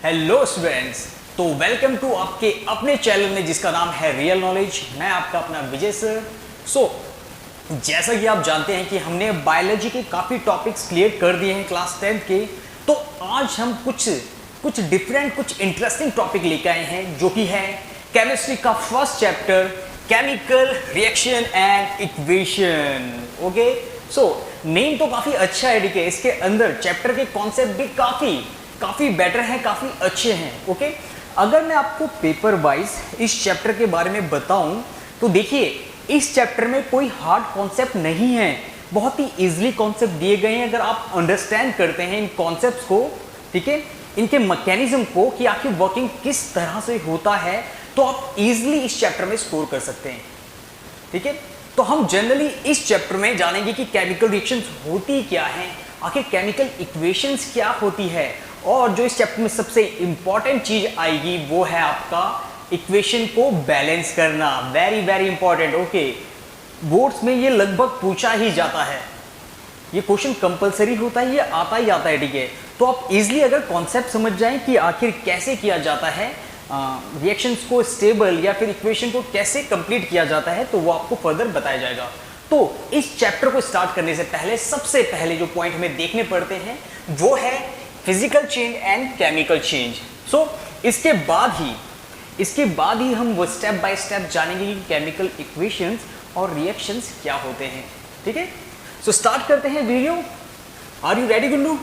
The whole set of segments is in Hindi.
हेलो स्टूडेंट्स, तो वेलकम टू आपके अपने चैनल में जिसका नाम है रियल नॉलेज। मैं आपका अपना विजय सर। जैसा कि आप जानते हैं कि हमने बायोलॉजी के काफ़ी टॉपिक्स क्लियर कर दिए हैं क्लास 10 के। तो आज हम कुछ डिफरेंट, कुछ इंटरेस्टिंग टॉपिक लेकर आए हैं जो कि है केमिस्ट्री का first chapter, chemical reaction and equation. Okay, name तो काफ़ी अच्छा है, ठीक है। इसके अंदर चैप्टर के कॉन्सेप्ट भी काफ़ी बेटर हैं, काफ़ी अच्छे हैं। ओके, अगर मैं आपको पेपर वाइज इस चैप्टर के बारे में बताऊं तो देखिए, इस चैप्टर में कोई हार्ड कॉन्सेप्ट नहीं है, बहुत ही इजीली कॉन्सेप्ट दिए गए हैं। अगर आप अंडरस्टैंड करते हैं इन कॉन्सेप्ट्स को, ठीक है, इनके मैकेनिज्म को कि आखिर वर्किंग किस तरह से होता है, तो आप इजीली इस चैप्टर में स्कोर कर सकते हैं, ठीक है। तो हम जनरली इस चैप्टर में जानेंगे कि केमिकल रिएक्शंस होती क्या हैं, आखिर केमिकल इक्वेशंस क्या होती है, और जो इस चैप्टर में सबसे इंपॉर्टेंट चीज आएगी वो है आपका इक्वेशन को बैलेंस करना। Very very important. Okay, boards में ये लगभग पूछा ही जाता है, ये क्वेश्चन कंपलसरी होता है, ये आता ही आता है, ठीक है। तो आप इजीली अगर कॉन्सेप्ट समझ जाएं कि आखिर कैसे किया जाता है रिएक्शंस को स्टेबल, या फिर इक्वेशन को कैसे कंप्लीट किया जाता है, तो वो आपको फर्दर बताया जाएगा। तो इस चैप्टर को स्टार्ट करने से पहले सबसे पहले जो पॉइंट हमें देखने पड़ते हैं वो है physical change and chemical change. इसके बाद ही हम वो स्टेप बाय स्टेप जानेंगे कि केमिकल इक्वेशंस और रिएक्शंस क्या होते हैं, ठीक है। स्टार्ट करते हैं video. Are you ready Gullu?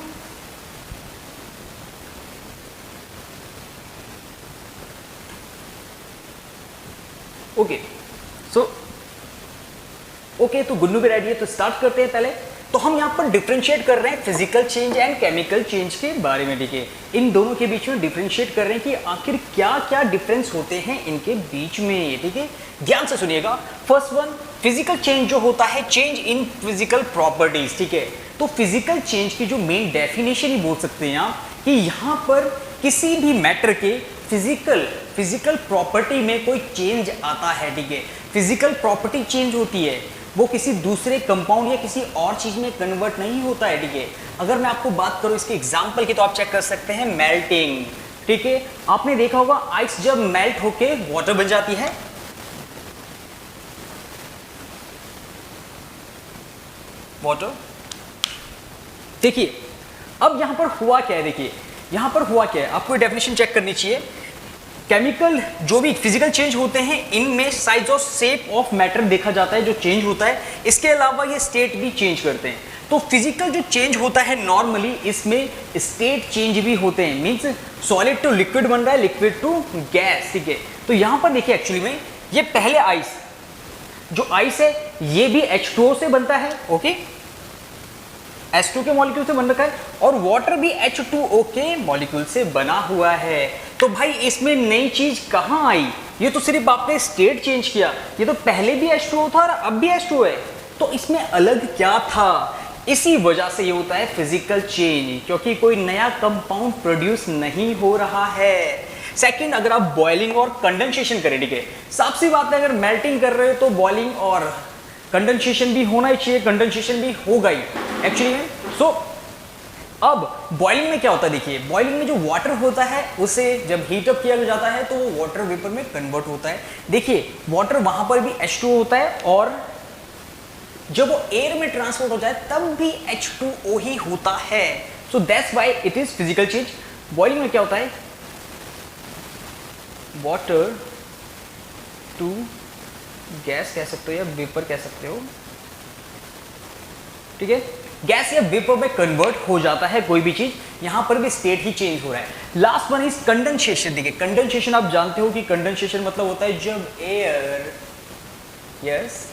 Okay, तो गुल्लू भी रेडी है, तो स्टार्ट करते हैं। पहले तो हम यहाँ पर डिफरेंशिएट कर रहे हैं physical change and chemical change के बारे में, ठीक है। इन दोनों के बीच में डिफरेंशिएट कर रहे हैं कि आखिर क्या क्या डिफरेंस होते हैं इनके बीच में, ठीक है। ध्यान से सुनिएगा। फर्स्ट वन, फिजिकल चेंज जो होता है, चेंज इन फिजिकल प्रॉपर्टीज, ठीक है। तो फिजिकल चेंज की जो मेन डेफिनेशन ही बोल सकते हैं आप कि यहाँ पर किसी भी मैटर के फिजिकल प्रॉपर्टी में कोई चेंज आता है, ठीक है। फिजिकल प्रॉपर्टी चेंज होती है, वो किसी दूसरे कंपाउंड या किसी और चीज में कन्वर्ट नहीं होता है, ठीक है। अगर मैं आपको बात करूं इसके एग्जांपल की, तो आप चेक कर सकते हैं मेल्टिंग, ठीक है। आपने देखा होगा आइस जब मेल्ट होके वाटर बन जाती है, वाटर। देखिए अब यहां पर हुआ क्या है, देखिए यहां पर हुआ क्या है, आपको डेफिनेशन चेक करनी चाहिए। केमिकल जो भी फिजिकल चेंज होते हैं, इनमें साइज और शेप ऑफ मैटर देखा जाता है जो चेंज होता है। इसके अलावा ये स्टेट भी चेंज करते हैं। तो फिजिकल जो चेंज होता है नॉर्मली, इसमें स्टेट चेंज भी होते हैं, मींस सॉलिड टू लिक्विड बन रहा है, लिक्विड टू गैस, ठीक है। तो यहां पर देखिए एक्चुअली में ये पहले आइस है ये भी H2O से बनता है, ओके, H2 के मॉलिक्यूल से बन रखा है, और वाटर भी H2O के मॉलिक्यूल से बना हुआ है। तो भाई इसमें नई चीज कहां आई? ये तो सिर्फ आपने स्टेट चेंज किया, ये तो पहले भी H2O था और अब भी H2O है, तो इसमें अलग क्या था? इसी वजह से ये होता है फिजिकल चेंज, क्योंकि कोई नया कंपाउंड प्रोड्यूस नहीं हो रहा है। सेकंड, अगर आप बॉइलिंग और कंडेंसेशन करें, ठीक है, साफ सी बात है, अगर मेल्टिंग कर रहे हो तो बॉइलिंग और कंडेंसेशन भी होना ही चाहिए, कंडेंसेशन भी होगा ही एक्चुअली में। अब बॉइलिंग में क्या होता है, देखिए बॉइलिंग में जो वाटर होता है उसे जब हीट अप किया जाता है तो वो वाटर वेपर में कन्वर्ट होता है। देखिए वाटर वहां पर भी H2O होता है, और जब वो एयर में ट्रांसपोर्ट होता है तब भी H2O ही होता है। सो that's why it is physical change. Boiling में क्या होता है, वाटर टू गैस कह सकते हो या वेपर कह सकते हो, ठीक है, गैस या वेपर में कन्वर्ट हो जाता है कोई भी चीज। यहां पर भी स्टेट ही चेंज हो रहा है। Last one is condensation. देखिए कंडेंसेशन आप जानते हो कि कंडेंसेशन मतलब होता है जब एयर, यस,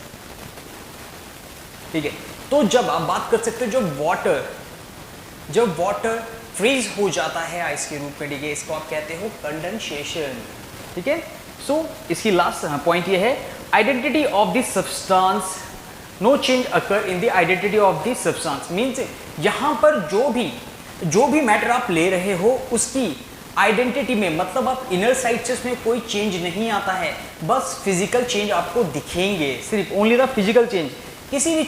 ठीक है, तो जब आप बात कर सकते हो जब वाटर फ्रीज हो जाता है आइस के रूप में, ठीक है, इसको आप कहते हो कंडेंसेशन, ठीक है। इसकी लास्ट पॉइंट ये है, identity of the substance, no change occur in the identity of the substance. Means यहां पर जो भी मैटर आप ले रहे हो उसकी आइडेंटिटी में, मतलब आप इनर साइड से उसमें कोई चेंज नहीं आता है, बस फिजिकल चेंज आपको दिखेंगे, सिर्फ ओनली द फिजिकल चेंज। किसी भी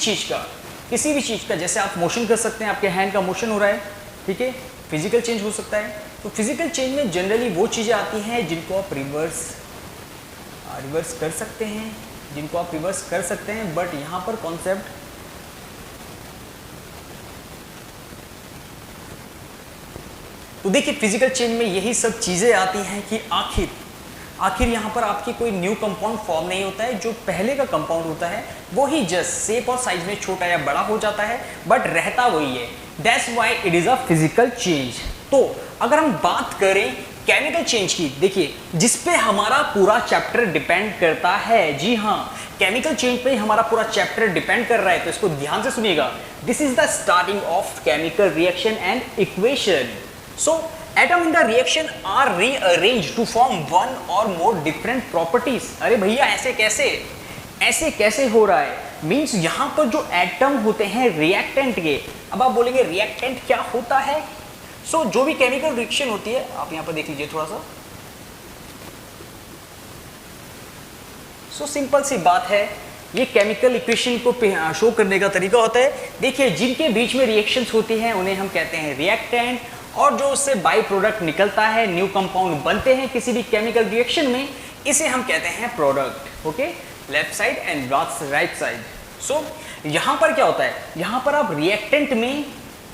चीज का जैसे आप मोशन कर सकते हैं, आपके हैंड का मोशन हो रहा है, ठीक है, फिजिकल चेंज हो सकता है। तो फिजिकल चेंज में जनरली वो चीज़ें आती हैं जिनको आप रिवर्स कर सकते हैं, बट यहाँ पर कॉन्सेप्ट तो देखिए फिजिकल चेंज में यही सब चीज़ें आती हैं कि आखिर यहाँ पर आपकी कोई न्यू कंपाउंड फॉर्म नहीं होता है, जो पहले का कंपाउंड होता है वो ही जस्ट शेप और साइज में छोटा या बड़ा हो जाता है, बट रहता वही है। That's why it is a physical change. तो अगर हम बात करें केमिकल चेंज की, देखिए जिसपे हमारा पूरा चैप्टर डिपेंड करता है, जी हाँ केमिकल चेंज पे हमारा पूरा चैप्टर डिपेंड कर रहा है, तो इसको ध्यान से सुनिएगा। This is the starting of chemical reaction and equation. So atom in the reaction are rearranged to form one और मोर डिफरेंट प्रॉपर्टीज। अरे भैया ऐसे कैसे हो रहा है? मींस यहां पर जो एटम होते हैं रिएक्टेंट के, अब आप बोलेंगे रिएक्टेंट क्या होता है? सो जो भी केमिकल रिएक्शन होती है, आप यहां पर देख लीजिए थोड़ा सा। सो सिंपल सी बात है, ये केमिकल इक्वेशन को शो करने का तरीका होता है। देखिए जिनके बीच में रिएक्शंस होती हैं उन्हें हम कहते हैं रिएक्टेंट, और जो उससे बाई प्रोडक्ट निकलता है, न्यू कंपाउंड बनते हैं किसी भी केमिकल रिएक्शन में, इसे हम कहते हैं product. Okay, left side and right side. So यहां पर क्या होता है, यहां पर आप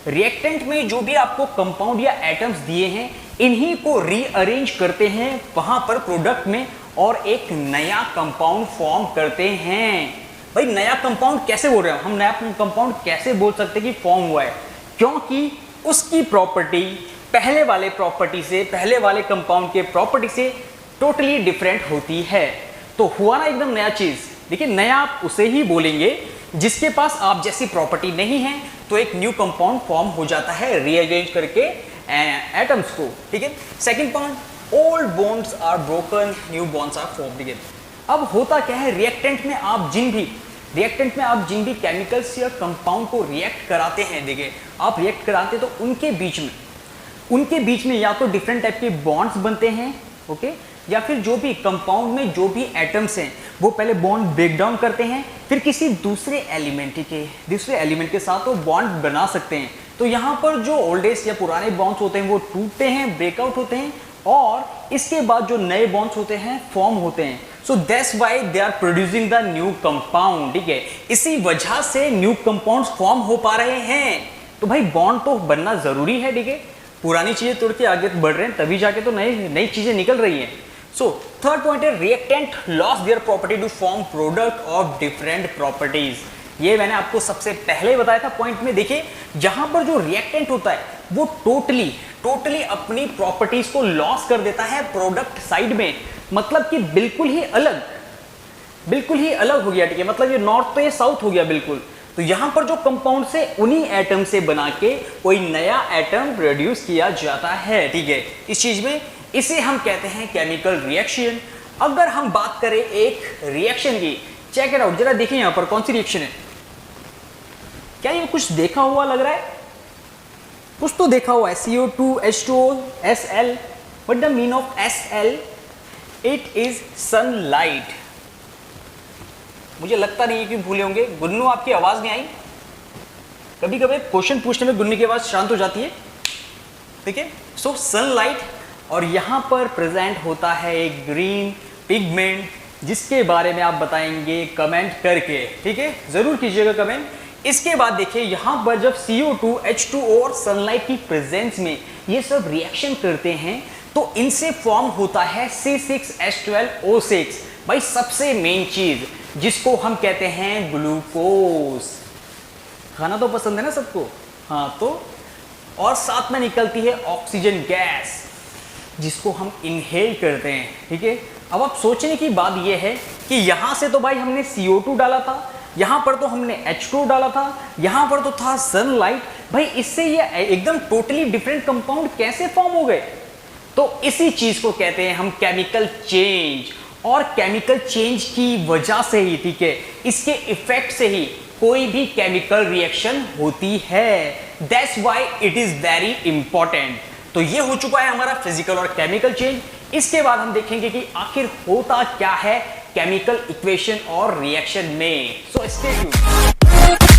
रिएक्टेंट में जो भी आपको कंपाउंड या एटम्स दिए हैं, इन्हीं को रीअरेंज करते हैं वहां पर प्रोडक्ट में, और एक नया कंपाउंड फॉर्म करते हैं। भाई नया कंपाउंड कैसे बोल रहे हो हम? नया कंपाउंड कैसे बोल सकते हैं कि फॉर्म हुआ है? क्योंकि उसकी प्रॉपर्टी पहले वाले कंपाउंड के प्रॉपर्टी से टोटली डिफरेंट होती है। तो हुआ ना एकदम नया चीज। देखिए नया आप उसे ही बोलेंगे जिसके पास आप जैसी प्रॉपर्टी नहीं है, तो एक न्यू कंपाउंड फॉर्म हो जाता है रीअरेंज करके एटम्स को। ठीक है, second point, old bonds are broken, new bonds are formed. ठीक है, अब होता क्या है, रिएक्टेंट में आप जिन भी केमिकल्स या कंपाउंड को रिएक्ट कराते हैं, देखिए आप रिएक्ट कराते तो उनके बीच में या तो डिफरेंट टाइप के बॉन्ड्स बनते हैं, ओके, या फिर जो भी कंपाउंड में जो भी एटम्स हैं वो पहले बॉन्ड ब्रेक डाउन करते हैं, फिर किसी दूसरे एलिमेंट के साथ वो बॉन्ड बना सकते हैं। तो यहाँ पर जो ओल्डेस्ट या पुराने बॉन्ड्स होते हैं वो टूटते हैं, ब्रेकआउट होते हैं, और इसके बाद जो नए बॉन्ड्स होते हैं फॉर्म होते हैं। So that's why they are producing the new compound. ठीक है, इसी वजह से न्यू कंपाउंड्स फॉर्म हो पा रहे हैं। तो भाई बॉन्ड तो बनना जरूरी है। ठीक है, पुरानी चीजें तोड़ के आगे बढ़ रहे हैं, तभी जाके तो नई चीजें निकल रही हैं। सो थर्ड पॉइंट है, reactant loss their property to form product of different properties. ये मैंने आपको सबसे पहले बताया था पॉइंट में। देखिए जहां पर जो रिएक्टेंट होता है वो टोटली अपनी प्रॉपर्टीज को लॉस कर देता है प्रोडक्ट साइड में, मतलब कि बिल्कुल ही अलग हो गया। ठीक है, मतलब ये नॉर्थ तो ये साउथ हो गया बिल्कुल। तो यहां पर जो कंपाउंड से उन्हीं एटम से बना के कोई नया एटम प्रोड्यूस किया जाता है। ठीक है, इस चीज में इसे हम कहते हैं केमिकल रिएक्शन। अगर हम बात करें एक रिएक्शन की, चेक इट आउट, जरा देखिए यहां पर कौन सी रिएक्शन है। क्या ये कुछ देखा हुआ लग रहा है? कुछ तो देखा हुआ है, CO2 H2O SL। What the mean of SL? It is sunlight. मुझे लगता नहीं है कि भूले होंगे। गुन्नू आपकी आवाज नहीं आई? कभी कभी क्वेश्चन पूछने में गुन्नू की आवाज शांत हो जाती है। ठीक है, सो सनलाइट, और यहां पर प्रेजेंट होता है एक ग्रीन पिगमेंट, जिसके बारे में आप बताएंगे कमेंट करके। ठीक है, जरूर कीजिएगा कमेंट। इसके बाद देखिए यहां पर जब CO2 H2O और सनलाइट की प्रेजेंस में ये सब रिएक्शन करते हैं, तो इनसे फॉर्म होता है C6H12O6। भाई सबसे मेन चीज जिसको हम कहते हैं ग्लूकोज। खाना तो पसंद है ना सबको? हाँ, तो और साथ में निकलती है ऑक्सीजन गैस, जिसको हम इनहेल करते हैं। ठीक है, अब आप सोचने की बात यह है कि यहां से तो भाई हमने CO2 डाला था, यहां पर तो हमने H2 डाला था, यहां पर तो था सनलाइट। भाई इससे ये एकदम टोटली डिफरेंट कंपाउंड कैसे फॉर्म हो गए? तो इसी चीज को कहते हैं हम केमिकल चेंज। और केमिकल चेंज की वजह से ही, ठीक है, इसके इफेक्ट से ही कोई भी केमिकल रिएक्शन होती है। That's why it is very important. तो ये हो चुका है हमारा फिजिकल और केमिकल चेंज। इसके बाद हम देखेंगे कि आखिर होता क्या है केमिकल इक्वेशन और रिएक्शन में। So stay tuned.